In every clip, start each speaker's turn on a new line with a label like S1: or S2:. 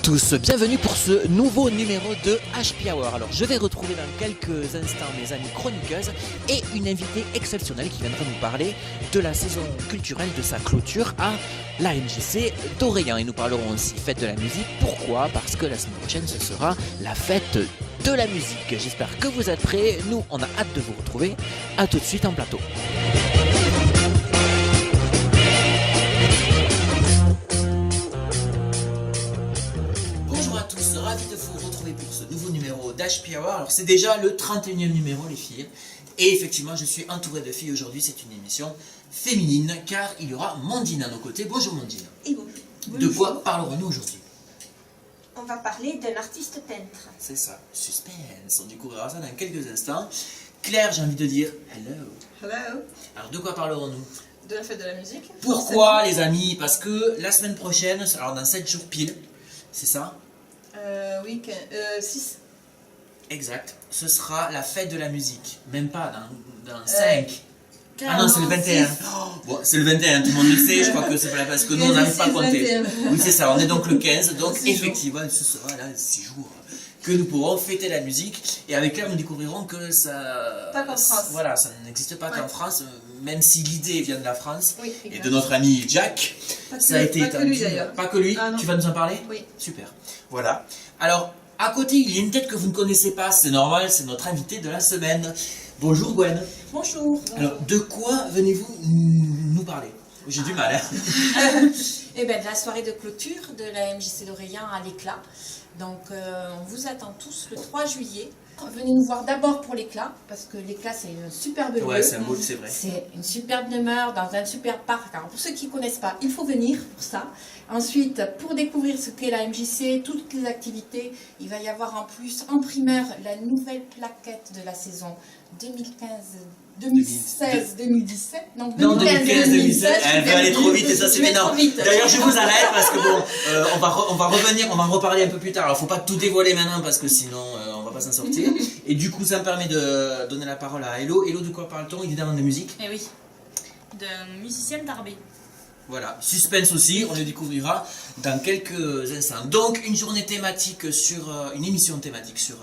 S1: tous, bienvenue pour ce nouveau numéro de HP Hour. Alors je vais retrouver dans quelques instants mes amies chroniqueuses et une invitée exceptionnelle qui viendra nous parler de la saison culturelle de sa clôture à la MJC d'Orléans. Et nous parlerons aussi fête de la musique. Pourquoi? Parce que la semaine prochaine ce sera la fête de la musique. J'espère que vous êtes prêts, nous on a hâte de vous retrouver. A tout de suite en plateau. Ravi de vous retrouver pour ce nouveau numéro d'HP Hour. Alors c'est déjà le 31e numéro les filles. Et effectivement je suis entouré de filles aujourd'hui, c'est une émission féminine car il y aura Mondine à nos côtés. Bonjour Mondine.
S2: Et bonjour.
S1: De quoi parlerons-nous aujourd'hui?
S2: On va parler d'un artiste peintre.
S1: C'est ça, suspense, on découvrira ça dans quelques instants. Claire, j'ai envie de dire hello.
S3: Hello.
S1: Alors de quoi parlerons-nous?
S3: De la fête de la musique.
S1: Pourquoi les amis? Parce que la semaine prochaine, alors dans 7 jours pile, c'est ça?
S3: Oui, 6.
S1: Exact. Ce sera la fête de la musique. Même pas dans 5. Ah non, c'est le 21. Oh, bon, c'est le 21, tout le monde le sait. Je crois que c'est pas la parce que nous, on n'arrive pas à compter. Oui, c'est ça. On est donc le 15. Donc, effectivement, ce sera là 6 jours que nous pourrons fêter la musique. Et avec là, nous découvrirons que ça...
S3: Pas qu'en France.
S1: Voilà, ça n'existe pas qu'en France. Même si l'idée vient de la France.
S3: Oui,
S1: et de notre ami Jack. Ça a été
S3: pas que lui d'ailleurs.
S1: Pas que lui.
S3: Ah,
S1: tu vas nous en parler?
S3: Oui.
S1: Super. Voilà. Alors, à côté, il y a une tête que vous ne connaissez pas, c'est normal, c'est notre invité de la semaine. Bonjour Gwen.
S3: Bonjour.
S1: Alors, de quoi venez-vous nous parler? J'ai du mal, hein.
S4: Eh bien, de la soirée de clôture de la MJC d'Orléans à l'éclat. Donc, on vous attend tous le 3 juillet. Venez nous voir d'abord pour l'éclat, parce que l'éclat, c'est une superbe lieu.
S1: Ouais, c'est un beau, c'est vrai.
S4: C'est une superbe demeure dans un super parc. Alors, pour ceux qui ne connaissent pas, il faut venir pour ça. Ensuite, pour découvrir ce qu'est la MJC, toutes les activités, il va y avoir en plus, en primaire, la nouvelle plaquette de la saison 2016-2017.
S1: Non, 2015-2017. Elle va aller trop vite et ça c'est énorme. D'ailleurs, je vous arrête parce que bon, on va revenir, on va en reparler un peu plus tard. Alors, faut pas tout dévoiler maintenant parce que sinon, on va pas s'en sortir. Et du coup, ça me permet de donner la parole à Hello. Hello, de quoi parle-t-on? Évidemment de musique.
S5: Eh oui, d'un musicien d'Arbé.
S1: Voilà, suspense aussi, on le découvrira dans quelques instants. Donc, une journée thématique sur, une émission thématique sur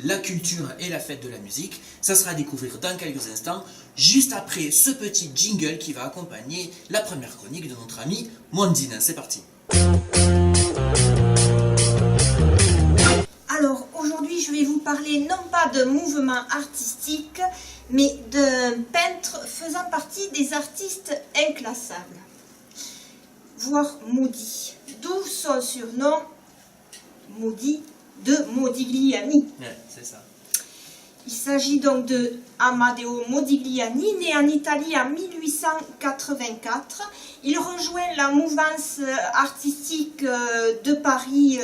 S1: la culture et la fête de la musique. Ça sera à découvrir dans quelques instants, juste après ce petit jingle qui va accompagner la première chronique de notre ami Mondine. C'est parti.
S2: Alors, aujourd'hui, je vais vous parler non pas de mouvement artistique, mais d'un peintre faisant partie des artistes inclassables, voire maudits. D'où son surnom maudit de Modigliani.
S1: Ouais, c'est ça.
S2: Il s'agit donc de Amadeo Modigliani, né en Italie en 1884. Il rejoint la mouvance artistique de Paris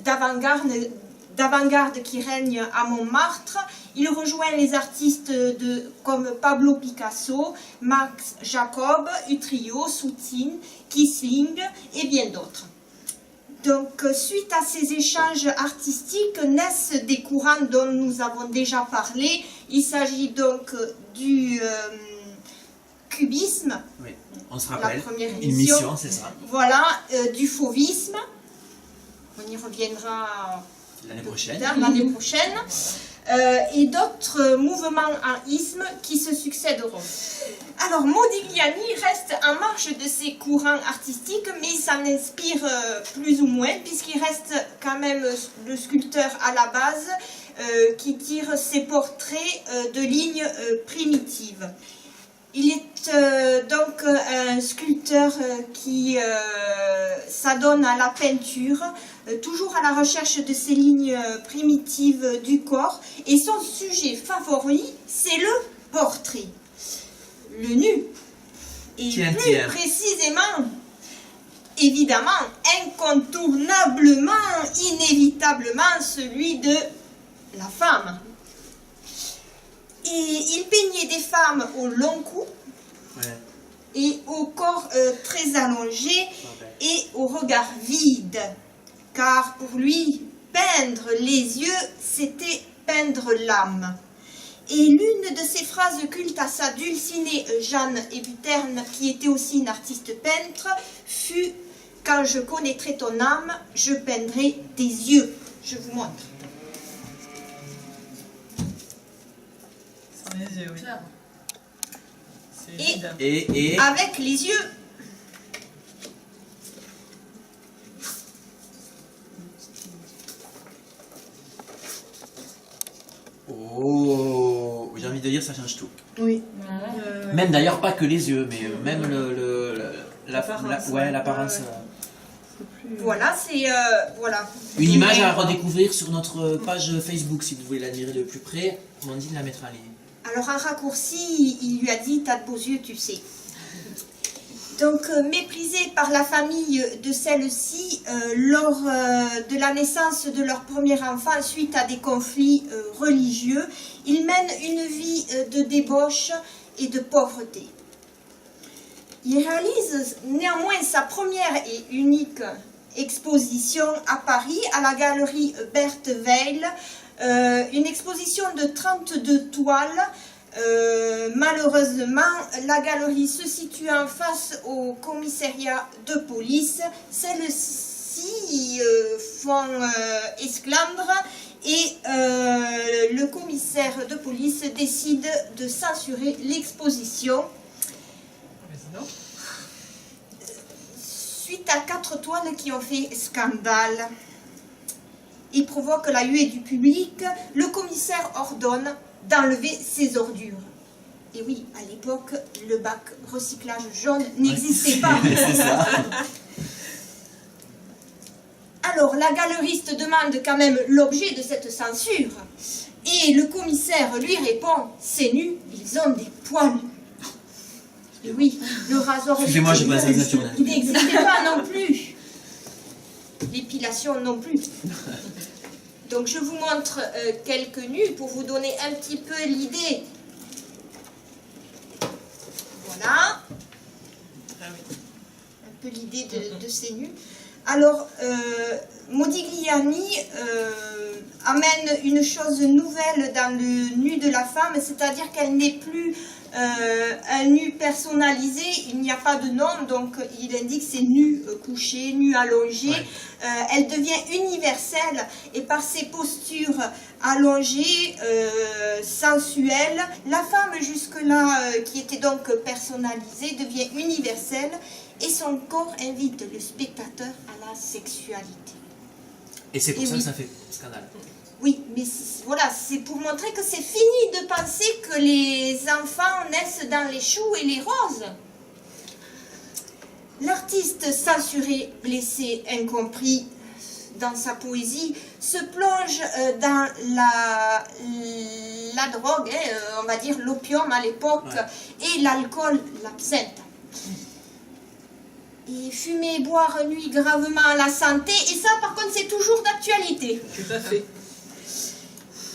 S2: d'avant-garde qui règne à Montmartre. Il rejoint les artistes comme Pablo Picasso, Max Jacob, Utrillo, Soutine, Kissling et bien d'autres. Donc, suite à ces échanges artistiques, naissent des courants dont nous avons déjà parlé. Il s'agit donc du cubisme.
S1: Oui, on se rappelle.
S2: La première
S1: une
S2: émission.
S1: mission, c'est ça.
S2: Voilà, du fauvisme. On y reviendra
S1: L'année prochaine.
S2: L'année prochaine. Et d'autres mouvements en isme qui se succéderont. Alors, Modigliani reste en marge de ces courants artistiques, mais il s'en inspire plus ou moins, puisqu'il reste quand même le sculpteur à la base, qui tire ses portraits de lignes primitives. Il est donc un sculpteur qui s'adonne à la peinture, toujours à la recherche de ces lignes primitives du corps. Et son sujet favori, c'est le portrait, le nu. Et plus précisément, évidemment, incontournablement, inévitablement, celui de la femme. Et il peignait des femmes au long cou, et au corps très allongé, et au regard vide. Car pour lui, peindre les yeux, c'était peindre l'âme. Et l'une de ses phrases cultes à sa dulcinée Jeanne Hébuterne, qui était aussi une artiste peintre, fut Quand je connaîtrai ton âme, je peindrai tes yeux. Je vous montre.
S3: Sans les yeux, oui. C'est
S2: Et-
S3: évident.
S1: Et
S2: Avec les yeux.
S1: oh, j'ai envie de dire, ça change tout.
S3: Oui.
S1: Même d'ailleurs, pas que les yeux, mais même
S3: L'apparence,
S1: ouais, l'apparence.
S3: ouais.
S2: Voilà, c'est... voilà.
S1: Une image à redécouvrir sur notre page Facebook si vous voulez l'admirer de plus près. Amandine la mettra en ligne.
S2: Alors, un raccourci, il lui a dit « T'as de beaux yeux, tu sais ». Donc, méprisés par la famille de celle-ci lors de la naissance de leur premier enfant suite à des conflits religieux, ils mènent une vie de débauche et de pauvreté. Il réalise néanmoins sa première et unique exposition à Paris, à la galerie Berthe Weil, une exposition de 32 toiles. Malheureusement, la galerie se situant face au commissariat de police, celles-ci font esclandre et le commissaire de police décide de censurer l'exposition.
S3: Vas-y, non.
S2: Suite à 4 toiles qui ont fait scandale et provoquent la huée du public, le commissaire ordonne d'enlever ces ordures. Et oui, à l'époque, le bac recyclage jaune n'existait pas.
S1: C'est ça.
S2: Alors, la galeriste demande quand même l'objet de cette censure. Et le commissaire lui répond, c'est nu, ils ont des poils. Et oui, le rasoir...
S1: Excusez-moi, j'ai pas la sensation.
S2: Il n'existait pas non plus. L'épilation non plus. Donc je vous montre quelques nus pour vous donner un petit peu l'idée. Voilà.
S3: Ah oui.
S2: Un peu l'idée de ces nus. Alors, Modigliani amène une chose nouvelle dans le nu de la femme, c'est-à-dire qu'elle n'est plus un nu personnalisé, il n'y a pas de nom, donc il indique c'est nu couché, nu allongé.
S1: Ouais.
S2: Elle devient universelle et par ses postures allongées, sensuelles, la femme jusque-là qui était donc personnalisée devient universelle et son corps invite le spectateur à la sexualité.
S1: Et c'est pour
S2: Et
S1: ça
S2: oui.
S1: que ça fait scandale.
S2: Oui, mais voilà, c'est pour montrer que c'est fini de penser que les enfants naissent dans les choux et les roses. L'artiste censuré, blessé, incompris dans sa poésie, se plonge dans la drogue, on va dire l'opium à l'époque, et l'alcool, l'absinthe. Et fumer et boire nuit gravement la santé, et ça par contre c'est toujours d'actualité.
S3: Tout à fait.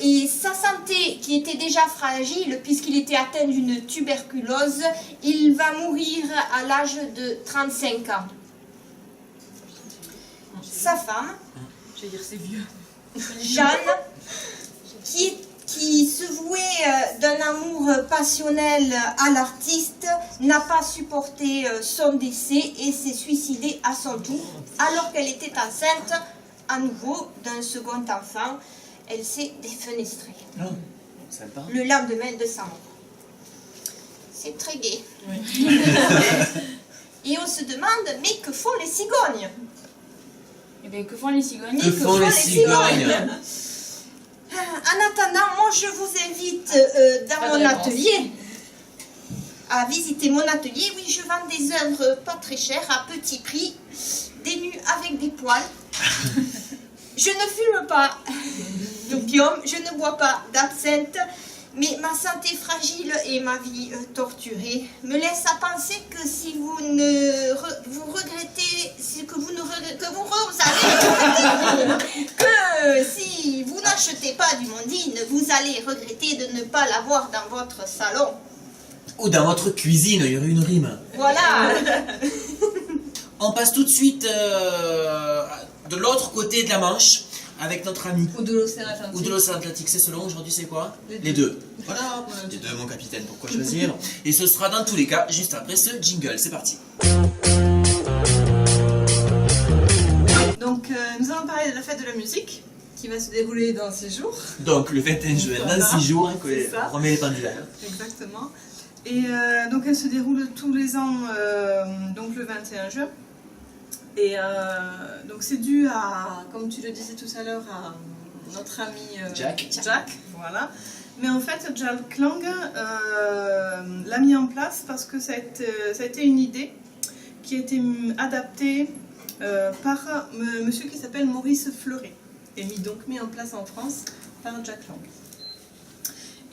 S2: Et sa santé, qui était déjà fragile, puisqu'il était atteint d'une tuberculose, il va mourir à l'âge de 35 ans. Sa femme,
S5: Je vais dire c'est vieux.
S2: Jeanne, qui se vouait d'un amour passionnel à l'artiste, n'a pas supporté son décès et s'est suicidée à son tour, alors qu'elle était enceinte à nouveau d'un second enfant. Elle s'est défenestrée
S1: Non, sympa.
S2: le lendemain de sa mort. C'est très gai.
S3: Oui.
S2: Et on se demande, mais que font les cigognes?
S5: Et bien que font les cigognes?
S1: Que font les cigognes?
S2: En attendant, moi je vous invite dans
S5: Pas de
S2: mon
S5: réponse.
S2: atelier à visiter mon atelier. Oui, je vends des œuvres pas très chères, à petit prix, des nus avec des poils. Je ne fume pas d'opium, je ne bois pas d'absinthe, mais ma santé fragile et ma vie torturée me laissent à penser que si vous ne vous regrettez, que si vous n'achetez pas du Mondine, vous allez regretter de ne pas l'avoir dans votre salon.
S1: Ou dans votre cuisine, il y aurait une rime.
S2: Voilà.
S1: On passe tout de suite de l'autre côté de la Manche avec notre ami.
S3: Ou de l'océan Atlantique.
S1: Ou de l'océan Atlantique, c'est selon, aujourd'hui c'est quoi?
S3: Les
S1: Les
S3: deux.
S1: deux. Voilà, les deux mon capitaine, pourquoi choisir? Et ce sera dans tous les cas juste après ce jingle, c'est parti.
S3: Donc, nous allons parler de la fête de la musique qui va se dérouler dans 6 jours.
S1: Donc le 21 juin,
S3: Voilà.
S1: dans 6 jours,
S3: C'est ça.
S1: on remet les pendulaires.
S3: Exactement. Et donc, elle se déroule tous les ans, donc le 21 juin. Et donc, c'est dû à, comme tu le disais tout à l'heure, à notre ami
S1: Jack.
S3: Voilà. Mais en fait, Jack Lang l'a mis en place parce que ça a été une idée qui a été adaptée par monsieur qui s'appelle Maurice Fleuret et mis en place en France par Jack Lang.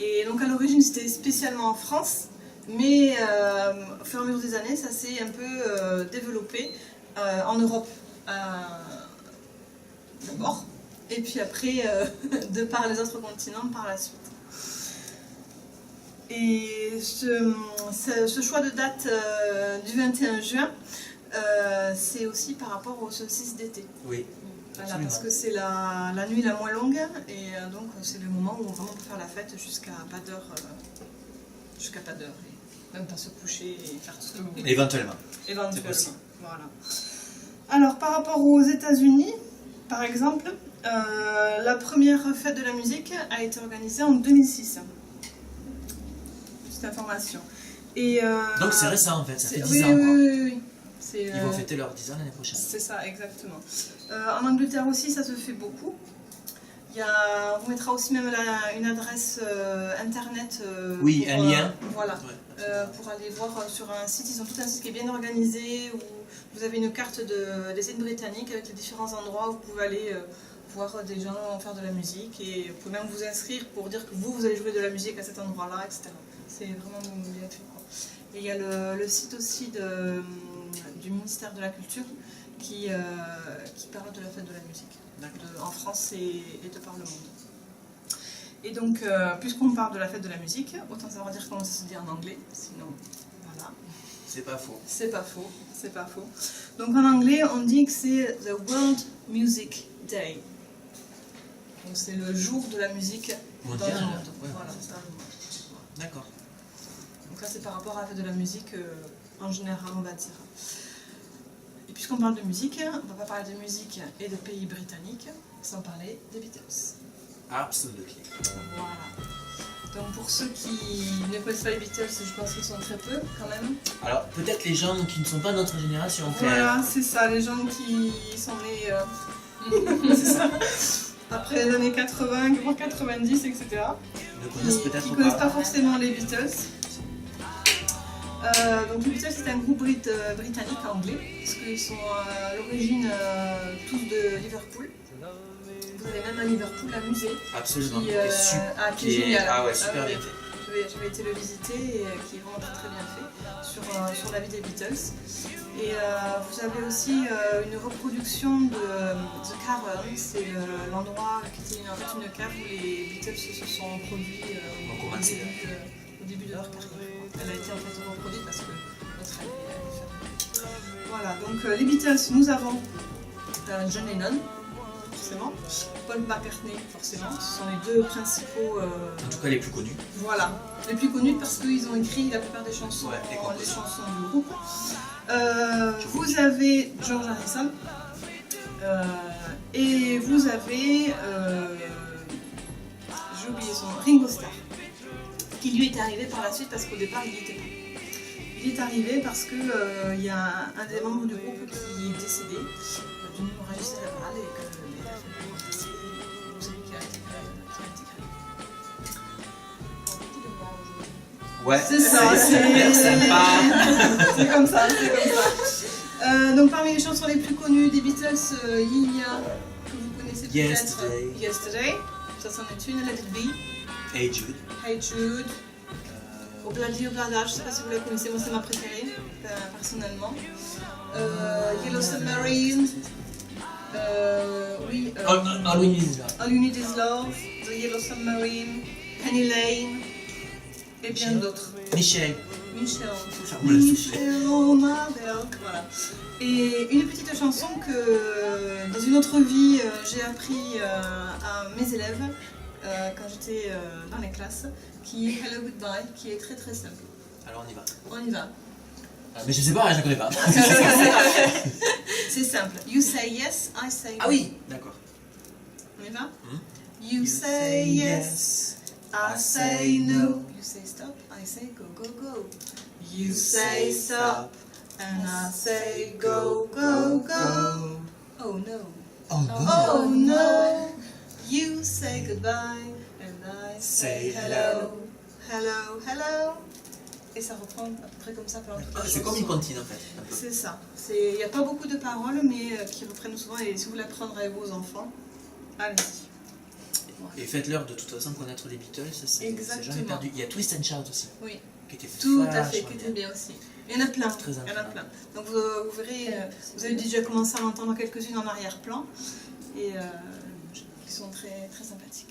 S3: Et donc à l'origine c'était spécialement en France, mais au fur et à mesure des années ça s'est un peu développé en Europe d'abord, et puis après de par les autres continents par la suite. Et ce choix de date du 21 juin, c'est aussi par rapport au solstice d'été.
S1: Oui.
S3: Voilà, parce que c'est la nuit la moins longue, et donc c'est le moment où vraiment on peut faire la fête jusqu'à pas d'heure, et même pas se coucher et faire tout ce que vous voulez.
S1: Éventuellement.
S3: Éventuellement.
S1: possible.
S3: Voilà. Alors par rapport aux États-Unis, par exemple, la première fête de la musique a été organisée en 2006. Petite information. Et,
S1: Donc c'est récent en fait, ça fait 10
S3: oui,
S1: ans. quoi.
S3: oui.
S1: Ils vont fêter leurs 10 ans l'année prochaine.
S3: C'est ça, exactement. En Angleterre aussi, ça se fait beaucoup. On vous mettra aussi même une adresse internet.
S1: Oui, un lien.
S3: Voilà.
S1: Ouais.
S3: Pour aller voir sur un site. Ils ont tout un site qui est bien organisé, où vous avez une carte des îles britanniques avec les différents endroits où vous pouvez aller voir des gens faire de la musique. Et vous pouvez même vous inscrire pour dire que vous allez jouer de la musique à cet endroit-là, etc. C'est vraiment bien fait, quoi. Et il y a le site aussi du ministère de la Culture qui parle de la fête de la musique en France et de par le monde. Et donc, puisqu'on parle de la fête de la musique, autant savoir dire comment ça se dit en anglais, sinon, voilà.
S1: C'est pas faux.
S3: C'est pas faux, c'est pas faux. Donc en anglais, on dit que c'est The World Music Day. Donc c'est le jour de la musique
S1: Mondial,
S3: dans le monde.
S1: ouais.
S3: Voilà, c'est dans le monde.
S1: D'accord.
S3: Donc ça c'est par rapport à la fête de la musique en général, on va dire. Et puisqu'on parle de musique, on ne va pas parler de musique et de pays britanniques sans parler des Beatles.
S1: Absolument.
S3: Voilà. Donc pour ceux qui ne connaissent pas les Beatles, je pense qu'ils sont très peu quand même.
S1: Alors peut-être les gens qui ne sont pas de notre génération.
S3: Voilà, c'est ça, les gens qui sont nés c'est ça, après les années 80, voire 90, etc.
S1: Ne connaissent
S3: Qui
S1: peut-être
S3: ne connaissent
S1: pas.
S3: pas forcément les Beatles. Donc les Beatles c'est un groupe britannique anglais, parce qu'ils sont à l'origine tous de Liverpool. Vous avez même à Liverpool un musée
S1: Absolument.
S3: qui,
S1: Et
S3: qui est génial.
S1: Ah ouais, super bien
S3: oui.
S1: fait.
S3: J'avais été le visiter et qui est vraiment très bien fait sur la vie des Beatles. Et vous avez aussi une reproduction de The Cavern, c'est l'endroit qui était en fait une cave où les Beatles se sont produits au début de leur carrière. Elle a été en fait reproduite parce que notre ami est fermé. Voilà, donc les Beatles, nous avons John Lennon, forcément, Paul McCartney, forcément, ce sont les deux principaux.
S1: En tout cas les plus connus.
S3: Voilà, les plus connus parce qu'ils ont écrit la plupart des chansons,
S1: Ouais, et
S3: les chansons du groupe. Vous avez George Harrison et vous avez, j'ai oublié son nom, Ringo Starr, qui lui est arrivé par la suite parce qu'au départ il n'y était pas. Il est arrivé parce que y a un des membres du groupe qui est décédé d'une hémorragie cérébrale et que les personnes ont décédé. C'est lui qui a intégré. Beaucoup de morts aujourd'hui.
S1: Ouais.
S3: C'est ça,
S1: super sympa.
S3: C'est comme ça, c'est comme ça. Donc parmi les chansons les plus connues des Beatles, il y a, que vous connaissez peut-être, Yesterday, ça c'en est une, Let It Be,
S1: Hey Jude.
S3: Hey Jude, Obladi Oblada, je ne sais pas si vous la connaissez, moi c'est ma préférée, personnellement. Yellow Submarine, oui,
S1: All We Need Is Love.
S3: All You Need Is Love, The Yellow Submarine, Penny Lane, et bien d'autres.
S1: Michel.
S3: Michel.
S1: Ça me l'a soufflé.
S3: Voilà. Et une petite chanson que dans une autre vie j'ai appris à mes élèves quand j'étais dans les classes, qui est Hello Goodbye, qui est très très simple.
S1: Alors on y va.
S3: On y va.
S1: Mais je sais pas, je ne connais pas.
S3: C'est simple. You say yes, I say no.
S1: Ah oui, d'accord.
S3: On y va?
S1: Hmm.
S3: You say yes, I say no. You say stop, I say go, go, go. You say stop, and I say go, go, go. Oh no.
S1: Oh non.
S3: Oh no. You say goodbye, and I say hello. Hello, hello. Et ça reprend à peu près comme ça pendant toute la
S1: C'est comme une
S3: chanson.
S1: comptine en fait. Un peu.
S3: C'est ça. Il n'y a pas beaucoup de paroles, mais qui reprennent souvent. Et si vous l'apprendrez avec vos enfants, allez-y.
S1: Et faites-leur de toute façon connaître les Beatles, c'est
S3: Exactement.
S1: jamais perdu. Il y a Twist and Shout aussi,
S3: Oui,
S1: qui était
S3: tout à fait,
S1: vachement
S3: qui
S1: bien.
S3: était bien aussi. Il y en a plein.
S1: Très
S3: Il y en a
S1: agréable.
S3: plein. Donc vous verrez, vous avez déjà commencé à en entendre quelques-unes en arrière-plan. Et qui sont très, très sympathiques.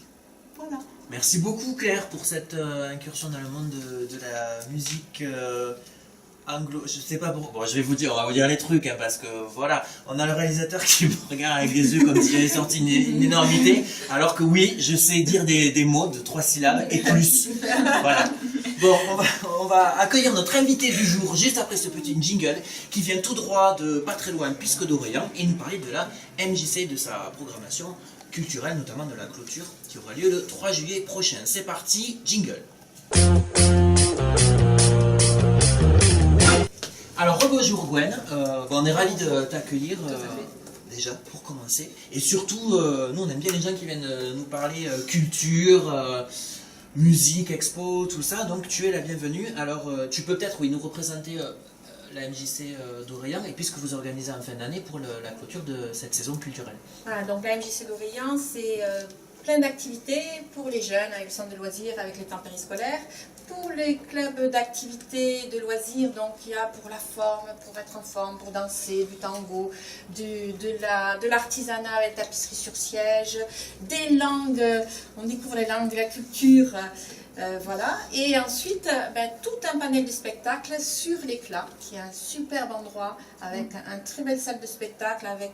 S3: Voilà.
S1: Merci beaucoup Claire pour cette incursion dans le monde de la musique anglo. Je sais pas pourquoi. Bon, je vais vous dire, on va vous dire les trucs hein, parce que voilà, on a le réalisateur qui me regarde avec des yeux comme s'il avait sorti une énormité. Alors que oui, je sais dire des mots de 3 syllabes et plus. Voilà. Bon, on va accueillir notre invité du jour juste après ce petit jingle qui vient tout droit de pas très loin, puisque d'Orient, et nous parler de la MJC, de sa programmation culturelle, notamment de la clôture qui aura lieu le 3 juillet prochain. C'est parti, jingle. Alors, bonjour Gwen, on est ravis de t'accueillir déjà pour commencer. Et surtout, nous on aime bien les gens qui viennent nous parler culture, musique, expo, tout ça, donc tu es la bienvenue. Alors tu peux peut-être nous représenter la MJC d'Orient et puisque vous organisez en fin d'année pour la clôture de cette saison culturelle.
S4: Voilà, donc la MJC d'Orient, c'est plein d'activités pour les jeunes avec le centre de loisirs, avec les temps périscolaires. Pour les clubs d'activités, de loisirs, donc il y a pour la forme, pour être en forme, pour danser, du tango, de l'artisanat avec tapisserie sur siège, des langues, on découvre les langues de la culture, voilà. Et ensuite, tout un panel de spectacles sur l'Éclat, qui est un superbe endroit avec une très belle salle de spectacle, avec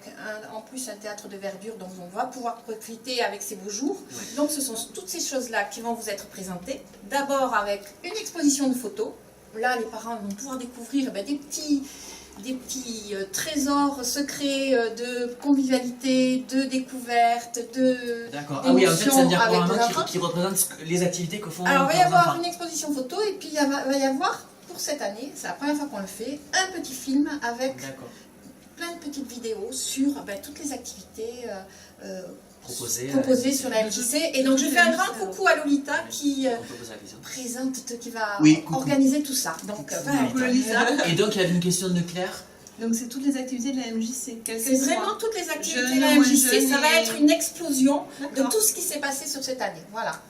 S4: en plus un théâtre de verdure, donc on va pouvoir profiter avec ces beaux jours.
S1: Ouais.
S4: Donc ce sont toutes ces choses-là qui vont vous être présentées. D'abord avec une exposition de photos. Là, les parents vont pouvoir découvrir des petits trésors secrets de convivialité, de découverte, de...
S1: D'accord. Ah oui, en fait, ça veut dire
S4: avec
S1: vraiment
S4: des enfants.
S1: qui représente les activités que font
S4: Alors, il va y
S1: les
S4: avoir
S1: enfants.
S4: une exposition photo et puis il va y avoir, pour cette année, c'est la première fois qu'on le fait, un petit film avec
S1: D'accord.
S4: plein de petites vidéos sur toutes les activités
S1: Proposé
S4: sur la MJC. Et donc, je fais un grand coucou à Lolita qui
S1: on peut poser la question.
S4: qui va
S1: Oui, coucou.
S4: organiser tout ça. Donc, voilà.
S3: Coucou Lolita.
S1: Et donc il y avait une question de Claire.
S3: Donc c'est toutes les activités de la MJC.
S4: C'est vraiment toutes les activités
S3: Jeunes,
S4: de la
S3: moins
S4: MJC.
S3: jeunes
S4: Ça va
S3: et-
S4: être une explosion de
S3: D'accord.
S4: tout ce qui s'est passé sur cette année. Voilà.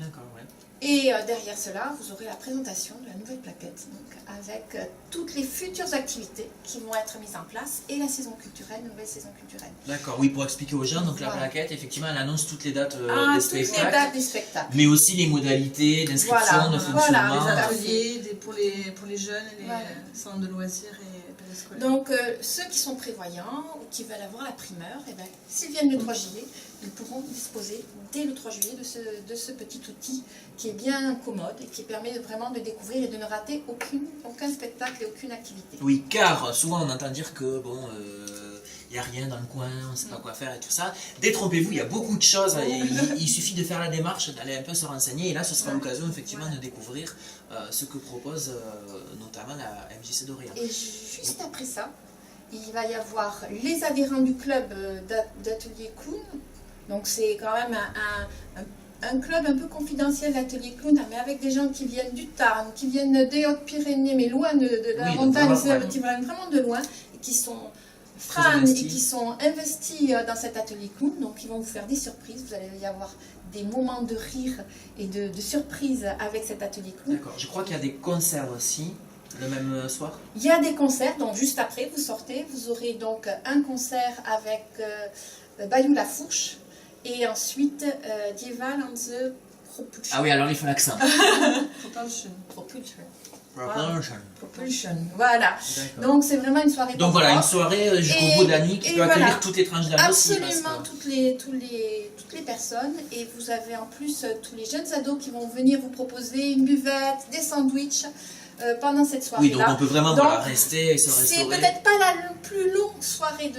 S1: D'accord, ouais.
S4: Et derrière cela, vous aurez la présentation de la nouvelle plaquette, donc avec toutes les futures activités qui vont être mises en place et la saison culturelle, nouvelle saison culturelle.
S1: D'accord, oui, pour expliquer aux gens, donc la
S4: Voilà.
S1: plaquette, effectivement, elle annonce toutes les dates des
S4: Toutes les
S1: spectacles,
S4: dates des spectacles.
S1: mais aussi les modalités d'inscription,
S4: Voilà,
S1: de
S4: voilà,
S1: fonctionnement.
S3: Les
S4: Voilà.
S3: ateliers pour les jeunes et les
S4: Ouais.
S3: centres de loisirs et périscolaires.
S4: Donc ceux qui sont prévoyants ou qui veulent avoir la primeur, s'ils viennent le 3 juillet, ils pourront disposer dès le 3 juillet de ce petit outil qui est bien commode et qui permet vraiment de découvrir et de ne rater aucun spectacle et aucune activité.
S1: Oui, car souvent on entend dire que bon, il n'y a rien dans le coin, on ne sait pas quoi faire et tout ça. Détrompez-vous, il y a beaucoup de choses. Il suffit de faire la démarche, d'aller un peu se renseigner. Et là, ce sera l'occasion effectivement de découvrir ce que propose notamment la MJC d'Orient.
S4: Et juste après ça, il va y avoir les adhérents du club d'atelier clown. Donc c'est quand même un club un peu confidentiel d'atelier clown, mais avec des gens qui viennent du Tarn, qui viennent des Hautes-Pyrénées, mais loin de la
S1: Oui, donc
S4: montagne,
S1: vraiment, ouais.
S4: qui viennent vraiment de loin, et qui sont
S1: Très
S4: fans et
S1: investis.
S4: qui sont investis dans cet atelier clown. Donc ils vont vous faire des surprises, vous allez y avoir des moments de rire et de surprise avec cet atelier clown.
S1: D'accord, je crois qu'il y a des concerts aussi, le même soir.
S4: Il y a des concerts, donc juste après vous sortez, vous aurez donc un concert avec Bayou La Fourche et ensuite Dieval and the Propulsion.
S1: Ah oui, alors il faut l'accent.
S3: Propulsion.
S4: Propulsion, voilà.
S1: D'accord.
S4: Donc c'est vraiment une soirée.
S1: Donc
S4: pour
S1: voilà, une
S4: toi.
S1: soirée jusqu'au
S4: Et-
S1: bout de la nuit qui
S4: et
S1: peut accueillir
S4: voilà.
S1: toutes les tranches d'âge aussi.
S4: Absolument,
S1: parce que-
S4: toutes les personnes. Et vous avez en plus tous les jeunes ados qui vont venir vous proposer une buvette, des sandwichs. pendant cette
S1: Oui,
S4: soirée-là.
S1: donc on peut vraiment
S4: Donc,
S1: rester et se
S4: c'est
S1: restaurer.
S4: peut-être pas la plus longue soirée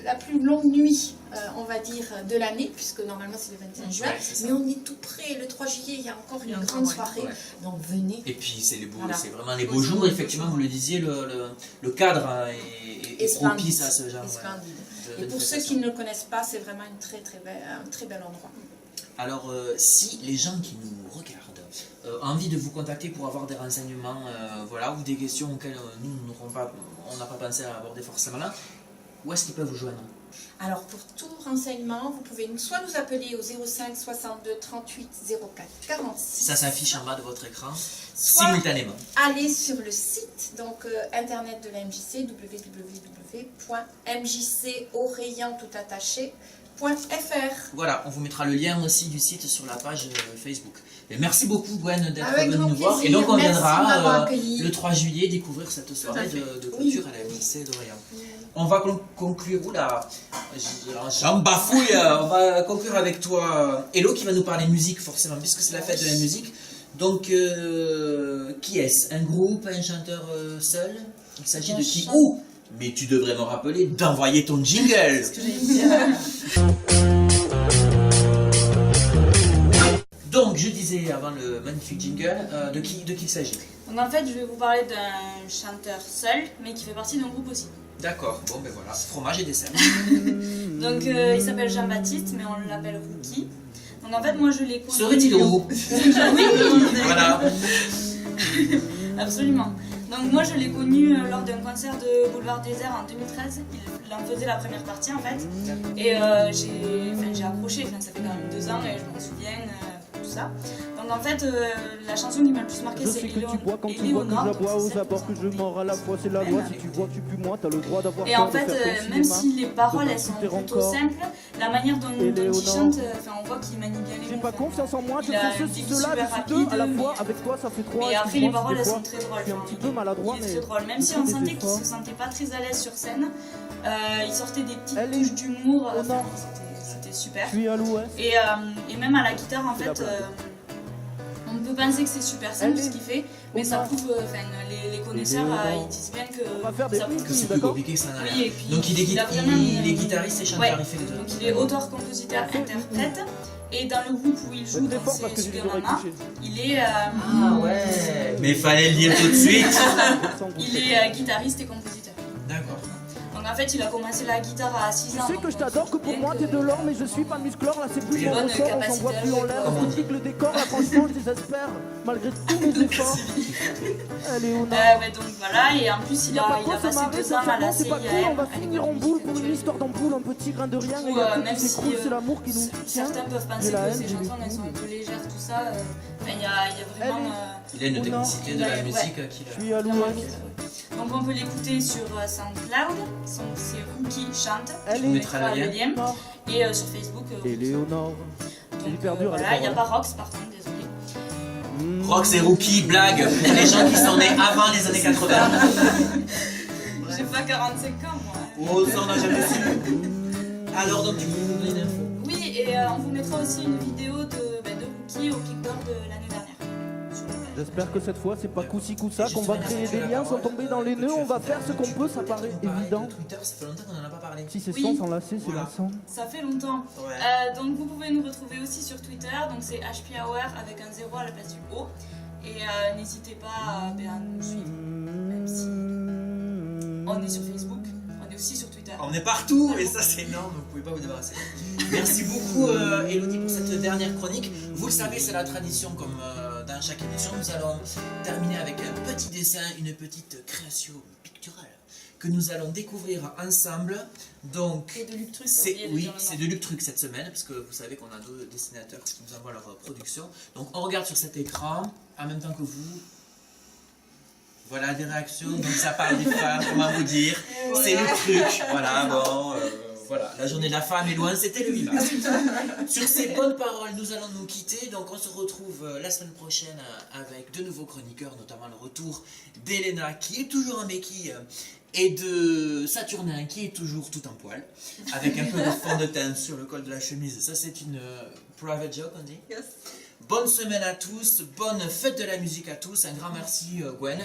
S4: la plus longue nuit, on va dire, de l'année, puisque normalement c'est le 25 juin,
S1: Ouais, c'est ça.
S4: mais on est tout près, le 3 juillet, il y a encore une grande soirée,
S1: Ouais.
S4: donc venez.
S1: Et puis c'est les beaux,
S4: Voilà.
S1: c'est vraiment les beaux jours, effectivement, vous le disiez, le cadre hein, est propice à ce genre
S4: Et
S1: ouais,
S4: splendide.
S1: de
S4: Et pour ceux
S1: manifestation.
S4: qui ne le connaissent pas, c'est vraiment un très bel endroit.
S1: Alors, si les gens qui nous regardent ont envie de vous contacter pour avoir des renseignements, voilà, ou des questions auxquelles on n'a pas pensé à aborder forcément là, où est-ce qu'ils peuvent vous joindre?
S4: Alors pour tout renseignement, vous pouvez soit nous appeler au 05 62 38 04 46.
S1: Ça s'affiche en bas de votre écran,
S4: Soit
S1: simultanément.
S4: aller sur le site donc internet de la MJC, www.mjcouraillant.fr.
S1: Voilà, on vous mettra le lien aussi du site sur la page Facebook. Et merci beaucoup Gwen d'être
S4: Avec
S1: venue
S4: grand
S1: nous voir. Et
S4: plaisir.
S1: donc on
S4: Merci de
S1: viendra
S4: m'avoir accueilli.
S1: le 3 juillet découvrir cette soirée de clôture à la MJC d'Orient. On va conclure, oula, j'en bafouille, on va conclure avec toi, Hello, qui va nous parler musique forcément, puisque c'est la fête de la musique. Donc, qui est-ce? Un groupe, un chanteur seul? Il s'agit de qui? Oh, mais tu devrais me rappeler d'envoyer ton jingle. Donc, je disais avant le magnifique jingle, de qui il s'agit?
S5: Donc en fait, je vais vous parler d'un chanteur seul, mais qui fait partie d'un groupe aussi.
S1: D'accord, bon ben voilà, fromage et dessert.
S5: Donc il s'appelle Jean-Baptiste, mais on l'appelle Rookie. Donc en fait, moi je l'ai connu.
S1: Serait-il heureux?
S5: Oui,
S1: Voilà.
S5: absolument. Donc moi je l'ai connu lors d'un concert de Boulevard Désert en 2013. Il en faisait la première partie en fait. Et j'ai accroché, ça fait quand même 2 ans et je m'en souviens, tout ça. Donc en fait, la chanson qui m'a le plus marqué
S6: Je
S5: c'est
S6: sais que tu bois quand tu vois que
S5: Éléonore.
S6: je bois, aux abords que je mords à la fois, c'est la loi. Si tu vois que tu pues moins, t'as le droit d'avoir
S5: Et
S6: peur
S5: en
S6: de
S5: fait,
S6: faire ton
S5: même
S6: cinéma.
S5: si les paroles elles sont
S6: de faire
S5: plutôt
S6: encore.
S5: simples, la manière dont il
S6: Éléonore.
S5: chante, on voit qu'il manie bien les
S6: J'ai
S5: mots.
S6: pas confiance en moi, je
S5: Il a
S6: fais
S5: un
S6: ceci,
S5: débit
S6: cela,
S5: super
S6: je suis deux
S5: rapide,
S6: à la
S5: mais-
S6: fois, avec toi ça fait trois.
S5: Et après, les
S6: excuse-moi,
S5: paroles
S6: des
S5: elles
S6: fois,
S5: sont très drôles.
S6: Je suis un petit peu maladroit,
S5: Il est
S6: mais.
S5: très drôle. Même si
S6: je
S5: on
S6: fais des
S5: sentait qu'il
S6: efforts.
S5: se sentait pas très à l'aise sur scène, il sortait des petites
S6: Elle est
S5: touches d'humour.
S6: au nord.
S5: C'était super.
S6: Je suis à l'ouest.
S5: Et même à la guitare, en
S6: C'est la
S5: fait,
S6: blague.
S5: on peut penser que c'est super simple
S6: Elle
S5: ce
S6: est
S5: qu'il fait, mais
S6: au
S5: ça
S6: nord.
S5: prouve, les connaisseurs, ils disent bien
S6: On va faire
S5: que
S6: des
S5: ça prouve
S1: Que c'est plus
S6: D'accord.
S1: compliqué que ça n'a
S5: Oui,
S1: l'air.
S5: et puis
S1: Donc il est,
S5: il a vraiment
S1: il est guitariste et chanteur,
S5: Ouais,
S1: il fait les deux.
S5: donc il est auteur, compositeur, interprète, et dans le groupe où il joue,
S6: Très
S5: donc
S6: fort parce que
S5: c'est
S6: j'ai les oreilles
S5: Sugarama,
S6: couchées.
S5: il est,
S1: Ah ouais. Mais il fallait le dire tout de suite.
S6: Sans
S5: il
S6: goûter.
S5: est guitariste et compositeur.
S1: D'accord.
S5: Donc en fait, il a commencé la guitare à 6
S6: Tu
S5: ans.
S6: sais que je t'adore, que pour moi t'es de l'or, mais je suis pas musclore, là c'est plus
S1: J'ai
S6: mon
S5: bonne
S6: ressort, on s'en
S5: capacité
S6: voit
S5: à
S6: plus en
S5: jouer,
S6: l'air,
S1: comme on
S6: on
S1: dit.
S6: le décor, là franchement je désespère, malgré tous mes efforts. Elle est au nord.
S5: Donc voilà, et en plus,
S6: Il
S5: il
S6: n'y a
S5: a,
S6: pas de
S5: il
S6: quoi
S5: a
S6: se
S5: passé
S6: marrer,
S5: 2 ans à la
S6: sincèrement c'est pas cool, on va
S5: CIAM.
S6: finir en boule pour une histoire d'ampoule, un petit grain de rien, et il y a tout
S5: Même
S6: qui
S5: si
S6: s'écroule, c'est l'amour qui nous tient.
S5: certains peuvent penser
S6: J'ai la
S5: que
S6: haine,
S5: ces
S6: j'ai les
S5: chansons elles sont un
S6: couilles.
S5: peu légères, tout ça. Il y a vraiment.
S1: Il a une
S6: Au nord.
S1: technicité de la
S5: Ouais.
S1: musique qu'il
S6: Je
S1: a.
S6: suis à
S5: vraiment
S6: l'ouest.
S5: vite. Donc on peut l'écouter sur SoundCloud, c'est Rookie Chante,
S6: Elle
S1: vous
S6: est
S1: mettrai
S5: le
S1: le lien.
S5: lien,
S6: nord.
S5: et sur Facebook.
S6: Éléonore.
S5: Donc
S6: hyper dur à la
S5: voilà, il n'y a
S6: parole.
S5: pas Rox par contre, désolé.
S1: Rox et Rookie, blague pour les gens qui sont nés avant les années 80.
S5: J'ai pas 45 ans moi.
S1: Oh, ça on n'a jamais su. Alors donc tu peux nous donner une info?
S5: Oui, et on vous mettra aussi une vidéo de Rookie au Kickboard de l'année dernière. Sur la page.
S6: J'espère que cette fois c'est pas coup-ci coup-ça,
S1: Et
S6: qu'on va
S1: justement,
S6: créer
S1: est-ce que
S6: des
S1: tu as
S6: liens
S1: la
S6: sans
S1: parole
S6: tomber dans les
S1: que
S6: nœuds,
S1: tu
S6: on va
S1: fais
S6: faire ce qu'on peut, ça
S1: Tu
S6: paraît
S1: veux parler
S6: évident.
S1: de Twitter, ça fait longtemps qu'on en a pas parlé.
S6: Si c'est
S5: Oui.
S6: sans s'enlacer, c'est
S1: Voilà.
S6: lassant.
S5: Ça fait longtemps.
S1: Ouais.
S5: Donc vous pouvez nous retrouver aussi sur Twitter, donc c'est HP Hour avec un 0 à la place du O. Et n'hésitez pas à nous suivre, même si on est sur Facebook, on est aussi sur Twitter.
S1: On est partout et ça c'est énorme, vous pouvez pas vous débarrasser. Merci beaucoup Elodie pour cette dernière chronique. Vous le savez, c'est la tradition comme dans chaque émission. Nous allons terminer avec un petit dessin, une petite création picturale que nous allons découvrir ensemble. Donc,
S5: Et de Luc Truc,
S1: c'est
S5: oublié de
S1: oui,
S5: dire le nom.
S1: c'est de Luc Truc cette semaine, parce que vous savez qu'on a 2 dessinateurs qui nous envoient leur production. Donc on regarde sur cet écran, en même temps que vous. Voilà des réactions, donc ça parle des femmes, comment vous dire. C'est Luc Truc, voilà, bon, voilà. La journée de la femme est loin, c'était le 8 mars. Sur ces bonnes paroles, nous allons nous quitter, donc on se retrouve la semaine prochaine avec de nouveaux chroniqueurs, notamment le retour d'Elena qui est toujours en béquille et de Saturnin qui est toujours tout en poil, avec un peu de fond de teint sur le col de la chemise. Ça c'est une private joke on dit.
S3: Yes.
S1: Bonne semaine à tous, bonne fête de la musique à tous. Un grand merci Gwen.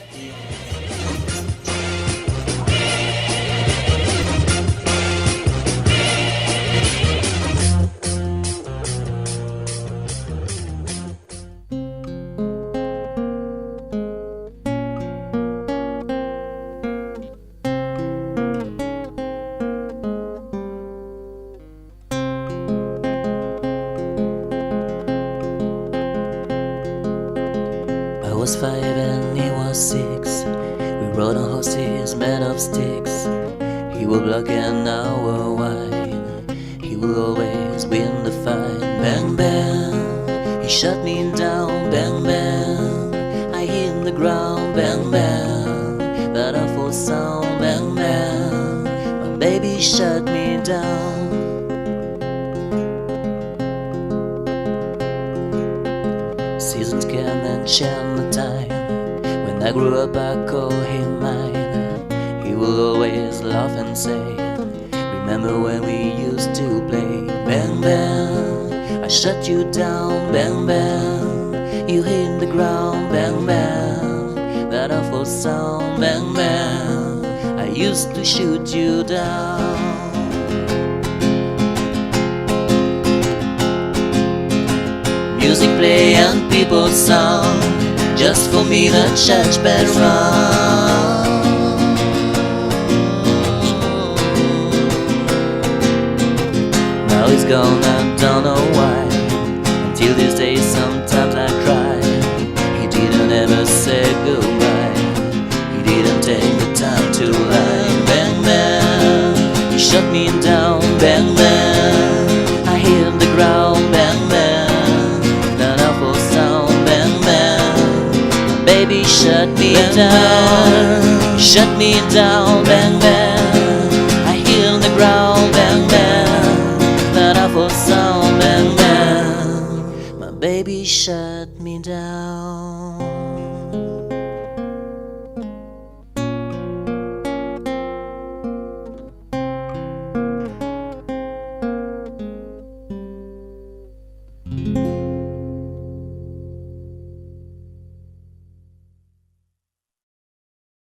S7: I was 5 and he was 6. We rode on horses made of sticks. He will block an hour wide. He will always win the fight. Bang bang, he shut me down. Bang bang, I hit the ground. Bang bang, that awful sound. Bang bang, my baby shut me down. Seasons came and changed the time. When I grew up I call him mine. He will always laugh and say, remember when we used to play. Bang bang, I shut you down. Bang bang, you hit the ground. Bang bang, that awful sound. Bang bang, I used to shoot you down. Music play and people sound, just for me the church bells rung. Now he's gone, I don't know why. Until this day sometimes I cry. He didn't ever say goodbye. He didn't take the time to lie. Bang bang, he shut me down. Bang bang, I hit the ground. Bang bang, baby shut me down, shut me down. Bang bang, I hear the ground. Bang bang, that awful sound. Bang bang, my baby shut me down.